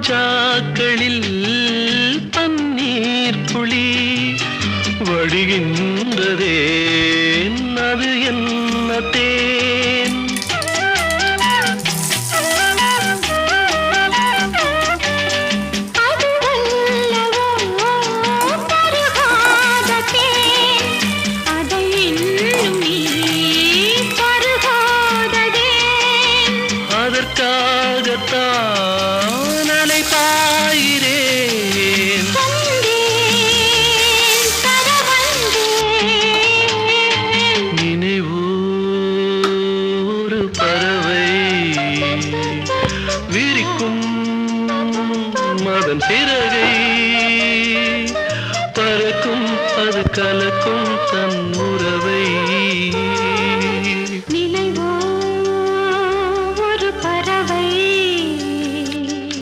ரோஜாக்களில் பன்னீர் துளி வடிகின்றதே அது என்ன தேன் அதற்காகத்தான் அலை பாயிரேன் நினைவோ ஒரு பறவை விரிக்கும் அதன் சிறகை பறக்கும் அது கலக்கும் தன்